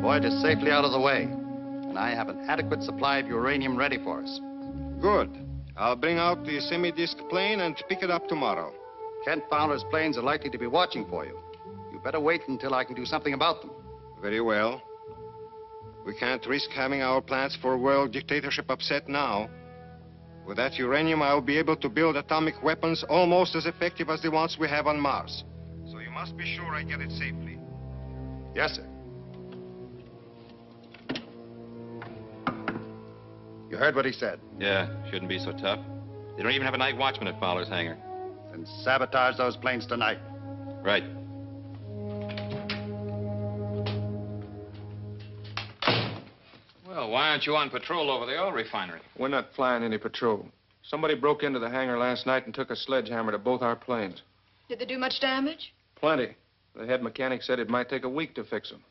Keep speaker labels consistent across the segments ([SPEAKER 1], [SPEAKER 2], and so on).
[SPEAKER 1] Voyage is safely out of the way, and I have an adequate supply of uranium ready for us.
[SPEAKER 2] Good. I'll bring out the semi-disc plane and pick it up tomorrow.
[SPEAKER 1] Kent Fowler's planes are likely to be watching for you. You better wait until I can do something about them.
[SPEAKER 2] Very well. We can't risk having our plans for world dictatorship upset now. With that uranium, I'll be able to build atomic weapons almost as effective as the ones we have on Mars. So you must be sure I get it safely.
[SPEAKER 1] Yes, sir. You heard what he said.
[SPEAKER 3] Yeah, shouldn't be so tough. They don't even have a night watchman at Fowler's hangar.
[SPEAKER 1] Then sabotage those planes tonight.
[SPEAKER 3] Right.
[SPEAKER 4] Well, why aren't you on patrol over the oil refinery?
[SPEAKER 5] We're not flying any patrol. Somebody broke into the hangar last night and took a sledgehammer to both our planes.
[SPEAKER 6] Did they do much damage?
[SPEAKER 5] Plenty. The head mechanic said it might take a week to fix them.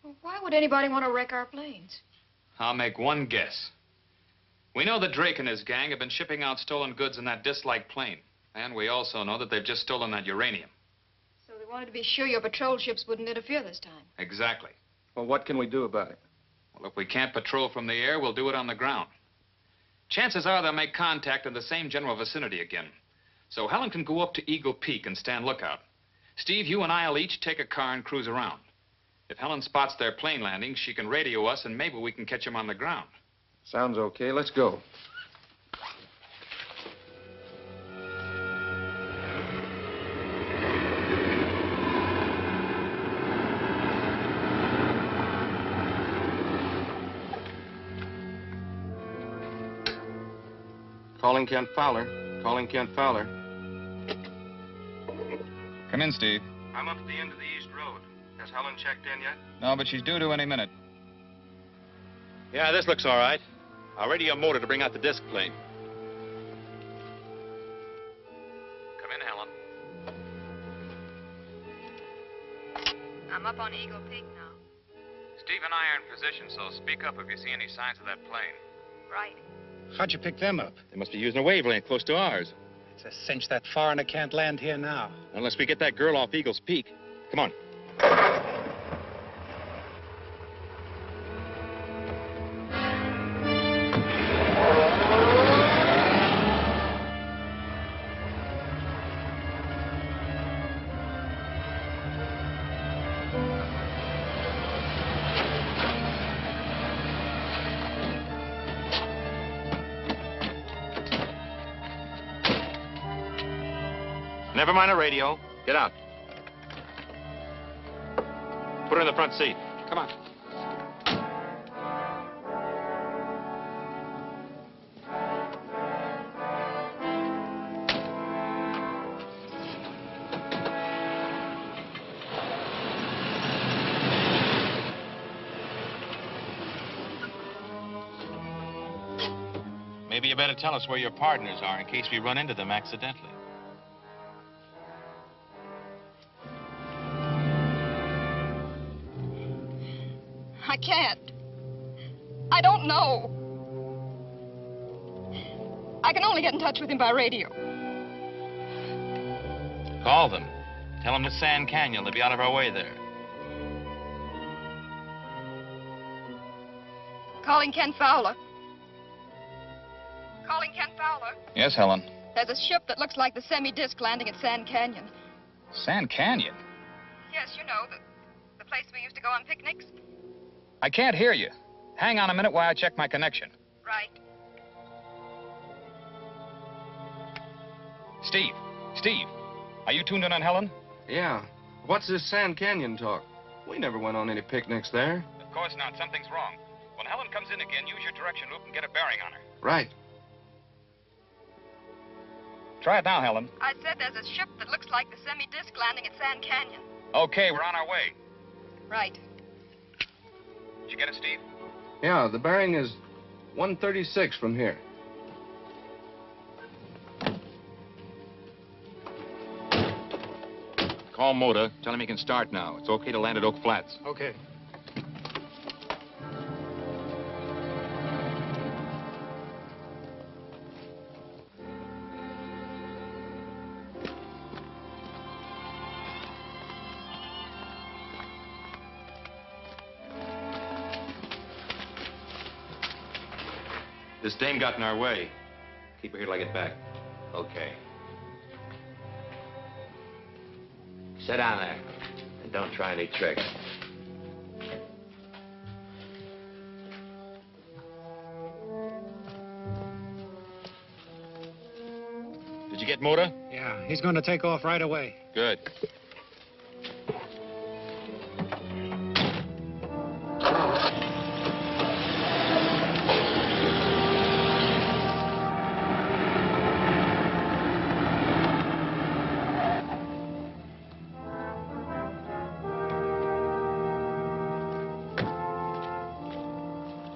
[SPEAKER 6] Well, why would anybody want to wreck our planes?
[SPEAKER 4] I'll make one guess. We know that Drake and his gang have been shipping out stolen goods in that disc-like plane. And we also know that they've just stolen that uranium.
[SPEAKER 6] So they wanted to be sure your patrol ships wouldn't interfere this time.
[SPEAKER 4] Exactly.
[SPEAKER 5] Well, what can we do about it?
[SPEAKER 4] Well, if we can't patrol from the air, we'll do it on the ground. Chances are they'll make contact in the same general vicinity again. So Helen can go up to Eagle Peak and stand lookout. Steve, you and I'll each take a car and cruise around. If Helen spots their plane landing, she can radio us, and maybe we can catch them on the ground.
[SPEAKER 5] Sounds okay. Let's go. Calling Kent Fowler. Calling Kent Fowler.
[SPEAKER 7] Come in, Steve.
[SPEAKER 5] I'm up at the end of the East Road. Has Helen checked in yet?
[SPEAKER 7] No, but she's due to any minute.
[SPEAKER 3] Yeah, this looks all right. I'll radio motor to bring out the disc plane.
[SPEAKER 4] Come in, Helen.
[SPEAKER 6] I'm up on Eagle Peak now.
[SPEAKER 4] Steve and I are in position, so speak up if you see any signs of that plane.
[SPEAKER 6] Right.
[SPEAKER 8] How'd you pick them up?
[SPEAKER 3] They must be using a wavelength close to ours.
[SPEAKER 8] It's a cinch that foreigner can't land here now.
[SPEAKER 3] Unless we get that girl off Eagle's Peak. Come on. Never mind a radio. Get out. Put her in the front seat.
[SPEAKER 4] Come on.
[SPEAKER 3] Maybe you better tell us where your partners are in case we run into them accidentally.
[SPEAKER 6] I can't. I don't know. I can only get in touch with him by radio.
[SPEAKER 3] Call them. Tell them to Sand Canyon. They'll be out of our way there.
[SPEAKER 6] Calling Ken Fowler. Calling Ken Fowler.
[SPEAKER 7] Yes, Helen.
[SPEAKER 6] There's a ship that looks like the semi-disc landing at Sand Canyon.
[SPEAKER 7] Sand Canyon?
[SPEAKER 6] Yes, you know, the place we used to go on picnics.
[SPEAKER 7] I can't hear you. Hang on a minute while I check my connection.
[SPEAKER 6] Right.
[SPEAKER 7] Steve. Steve. Are you tuned in on Helen?
[SPEAKER 5] Yeah. What's this Sand Canyon talk? We never went on any picnics there.
[SPEAKER 7] Of course not. Something's wrong. When Helen comes in again, use your direction loop and get a bearing on her.
[SPEAKER 5] Right.
[SPEAKER 7] Try it now, Helen.
[SPEAKER 6] I said there's a ship that looks like the semi-disc landing at Sand Canyon.
[SPEAKER 7] Okay, we're on our way.
[SPEAKER 6] Right.
[SPEAKER 7] Did you get it, Steve?
[SPEAKER 5] Yeah, the bearing is 136 from here.
[SPEAKER 3] Call Moda. Tell him he can start now. It's okay to land at Oak Flats.
[SPEAKER 8] Okay.
[SPEAKER 4] This dame got in our way. Keep her here till I get back.
[SPEAKER 9] Okay. Sit down there. And don't try any tricks.
[SPEAKER 3] Did you get Motor?
[SPEAKER 8] Yeah, he's going to take off right away.
[SPEAKER 3] Good.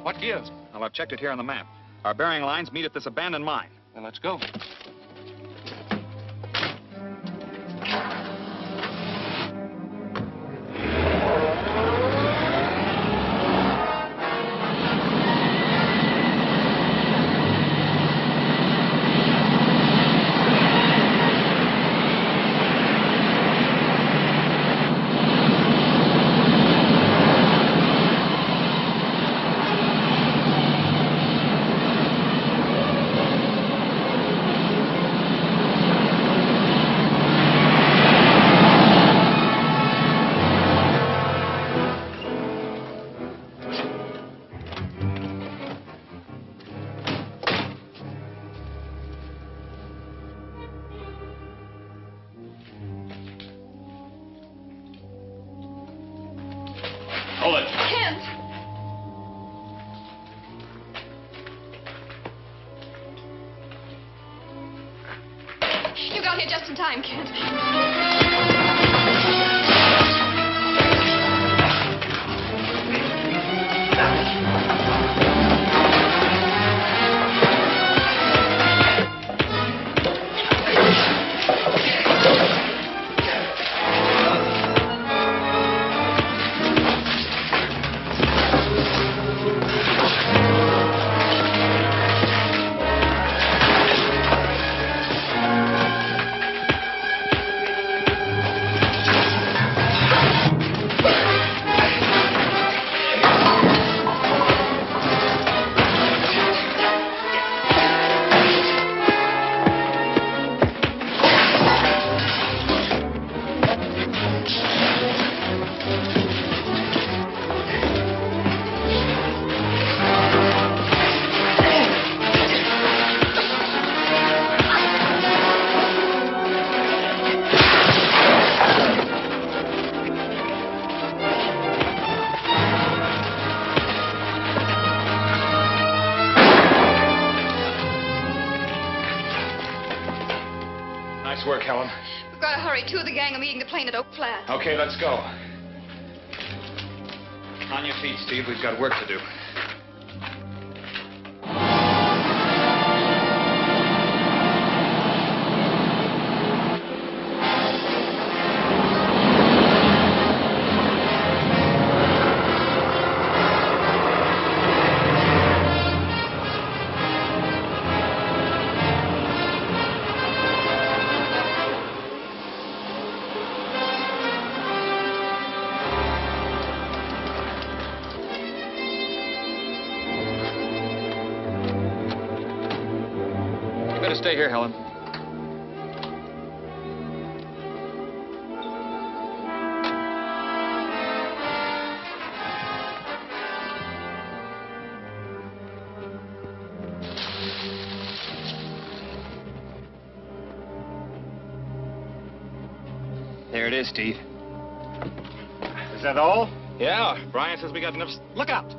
[SPEAKER 4] What gives? Well, I've checked it here on the map. Our bearing lines meet at this abandoned mine.
[SPEAKER 5] Then let's go.
[SPEAKER 3] Hold it.
[SPEAKER 6] Kent! You got here just in time, Kent.
[SPEAKER 4] Nice work, Helen.
[SPEAKER 6] We've got to hurry. Two of the gang are meeting the plane at Oak Flat.
[SPEAKER 4] Okay, let's go. On your feet, Steve. We've got work to do. You better stay here, Helen. There it is, Steve.
[SPEAKER 3] Is that all?
[SPEAKER 4] Yeah, Brian says we got enough. Look out!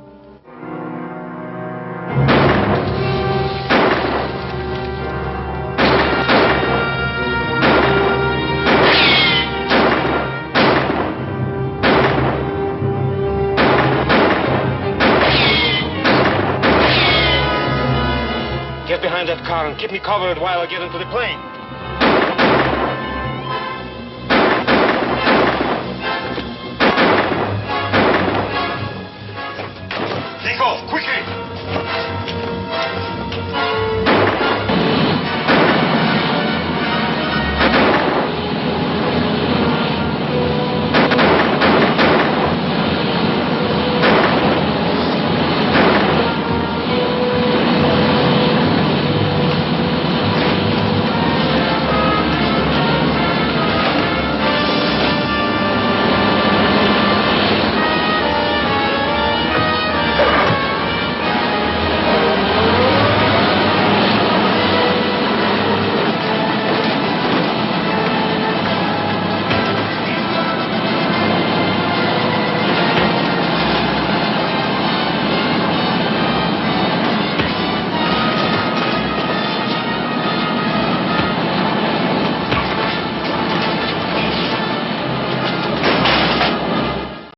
[SPEAKER 3] Get behind that car and keep me covered while I get into the plane.